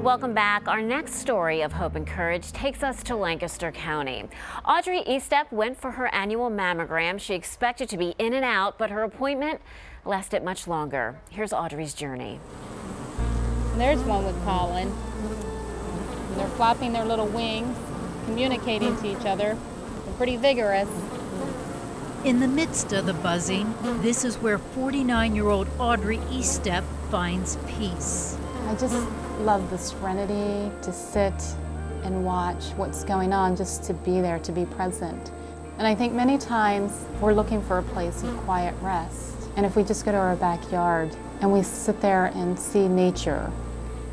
Welcome back. Our next story of hope and courage takes us to Lancaster County. Audrey Estep went for her annual mammogram. She expected to be in and out, but her appointment lasted much longer. Here's Audrey's journey. There's one with Colin. They're flapping their little wings, communicating to each other. They're pretty vigorous. In the midst of the buzzing, this is where 49-year-old Audrey Estep finds peace. I just love the serenity to sit and watch what's going on, just to be there, to be present. And I think many times we're looking for a place of quiet rest. And if we just go to our backyard and we sit there and see nature.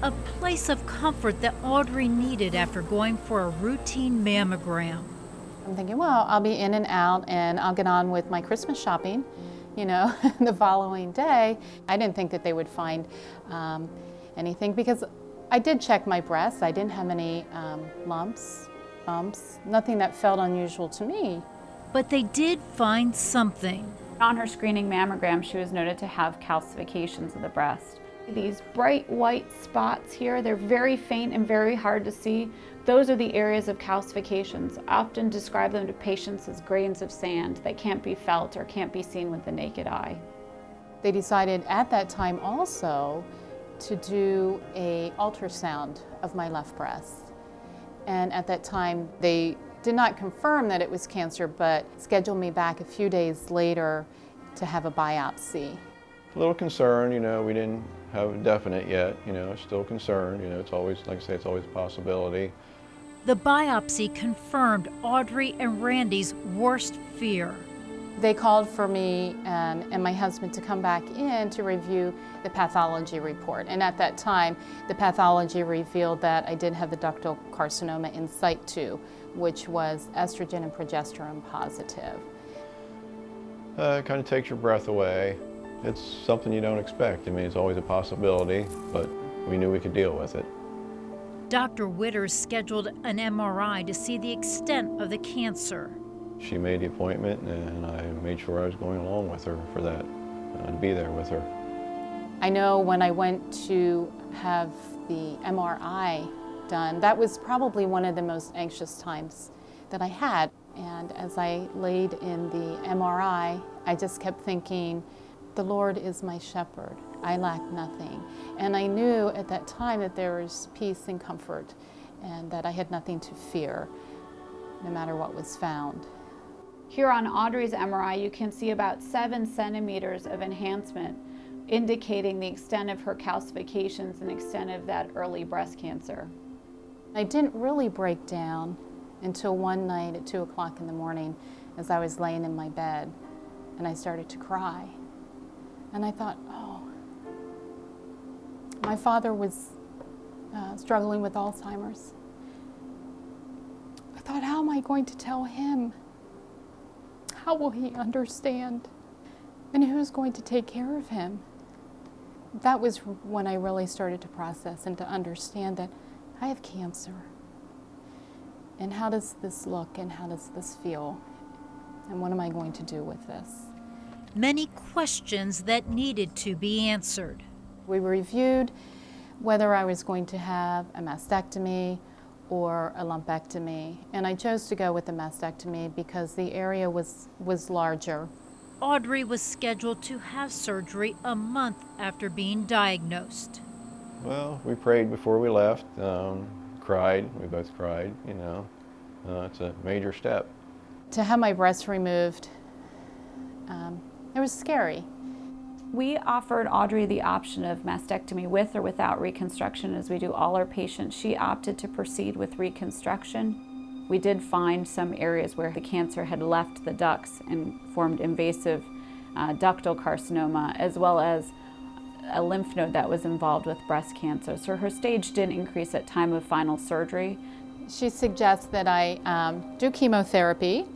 A place of comfort that Audrey needed after going for a routine mammogram. I'm thinking, well, I'll be in and out and I'll get on with my Christmas shopping, you know, the following day. I didn't think that they would find anything because I did check my breasts. I didn't have any lumps, bumps, nothing that felt unusual to me. But they did find something. On her screening mammogram, she was noted to have calcifications of the breast. These bright white spots here, they're very faint and very hard to see. Those are the areas of calcifications. I often describe them to patients as grains of sand that can't be felt or can't be seen with the naked eye. They decided at that time also to do an ultrasound of my left breast. And at that time, they did not confirm that it was cancer, but scheduled me back a few days later to have a biopsy. A little concerned, you know, we didn't have it definite yet, you know, still concerned, you know, it's always, like I say, it's always a possibility. The biopsy confirmed Audrey and Randy's worst fear. They called for me and my husband to come back in to review the pathology report. And at that time, the pathology revealed that I did have the ductal carcinoma in situ, which was estrogen and progesterone positive. It kind of takes your breath away. It's something you don't expect. I mean, it's always a possibility, but we knew we could deal with it. Dr. Witters scheduled an MRI to see the extent of the cancer. She made the appointment, and I made sure I was going along with her for that, to be there with her. I know when I went to have the MRI done, that was probably one of the most anxious times that I had. And as I laid in the MRI, I just kept thinking, the Lord is my shepherd. I lack nothing. And I knew at that time that there was peace and comfort and that I had nothing to fear, no matter what was found. Here on Audrey's MRI, you can see about 7 centimeters of enhancement, indicating the extent of her calcifications and extent of that early breast cancer. I didn't really break down until one night at 2 o'clock in the morning as I was laying in my bed, and I started to cry. And I thought, oh, my father was struggling with Alzheimer's. I thought, how am I going to tell him? How will he understand? And who's going to take care of him? That was when I really started to process and to understand that I have cancer. And how does this look and how does this feel? And what am I going to do with this? Many questions that needed to be answered. We reviewed whether I was going to have a mastectomy or a lumpectomy, and I chose to go with the mastectomy because the area was larger. Audrey was scheduled to have surgery a month after being diagnosed. Well, we prayed before we left, cried, we both cried, you know. It's a major step. To have my breast removed, it was scary. We offered Audrey the option of mastectomy with or without reconstruction, as we do all our patients. She opted to proceed with reconstruction. We did find some areas where the cancer had left the ducts and formed invasive ductal carcinoma, as well as a lymph node that was involved with breast cancer. So her stage did increase at time of final surgery. She suggests that I do chemotherapy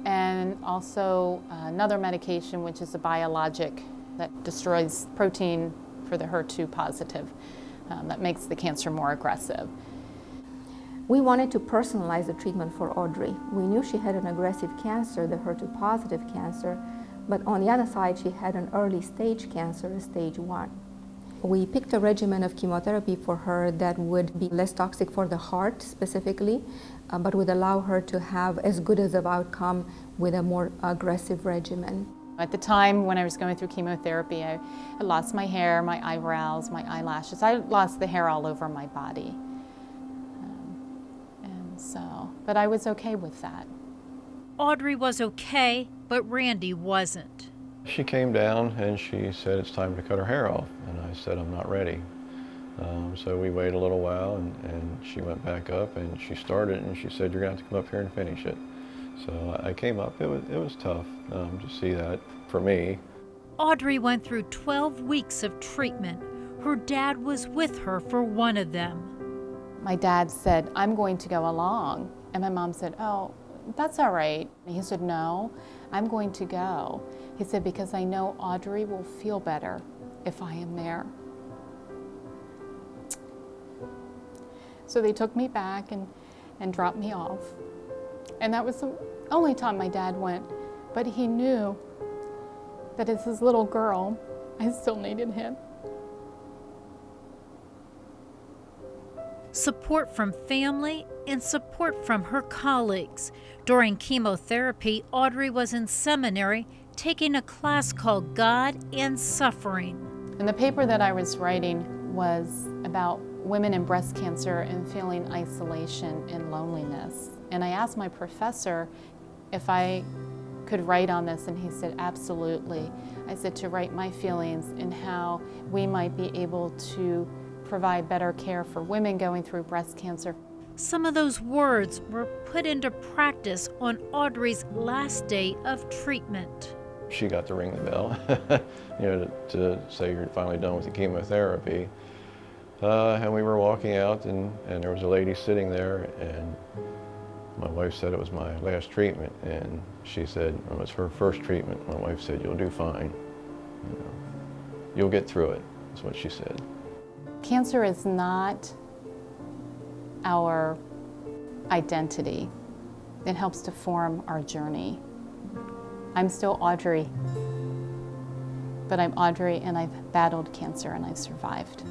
and also another medication, which is a biologic that destroys protein for the HER2 positive, that makes the cancer more aggressive. We wanted to personalize the treatment for Audrey. We knew she had an aggressive cancer, the HER2 positive cancer, but on the other side she had an early stage cancer, stage 1. We picked a regimen of chemotherapy for her that would be less toxic for the heart specifically, but would allow her to have as good as an outcome with a more aggressive regimen. At the time when I was going through chemotherapy, I lost my hair, my eyebrows, my eyelashes. I lost the hair all over my body. But I was okay with that. Audrey was okay, but Randy wasn't. She came down and she said it's time to cut her hair off, and I said I'm not ready. So we waited a little while, and she went back up and she started, and she said, you're gonna have to come up here and finish it. So I came up. It was tough to see that for me. Audrey went through 12 weeks of treatment. Her dad was with her for one of them. My dad said, I'm going to go along. And my mom said, oh, that's all right. And he said, no, I'm going to go. He said, because I know Audrey will feel better if I am there. So they took me back and dropped me off. And that was the only time my dad went. But he knew that as his little girl, I still needed him. Support from family and support from her colleagues. During chemotherapy, Audrey was in seminary taking a class called God and Suffering. And the paper that I was writing was about women in breast cancer and feeling isolation and loneliness. And I asked my professor if I could write on this, and he said, absolutely. I said to write my feelings and how we might be able to provide better care for women going through breast cancer. Some of those words were put into practice on Audrey's last day of treatment. She got to ring the bell, to say you're finally done with the chemotherapy. And we were walking out, and there was a lady sitting there, and my wife said it was my last treatment, and she said it was her first treatment. My wife said, you'll do fine. You'll get through it, is what she said. Cancer is not our identity. It helps to form our journey. I'm still Audrey, but I'm Audrey, and I've battled cancer and I've survived.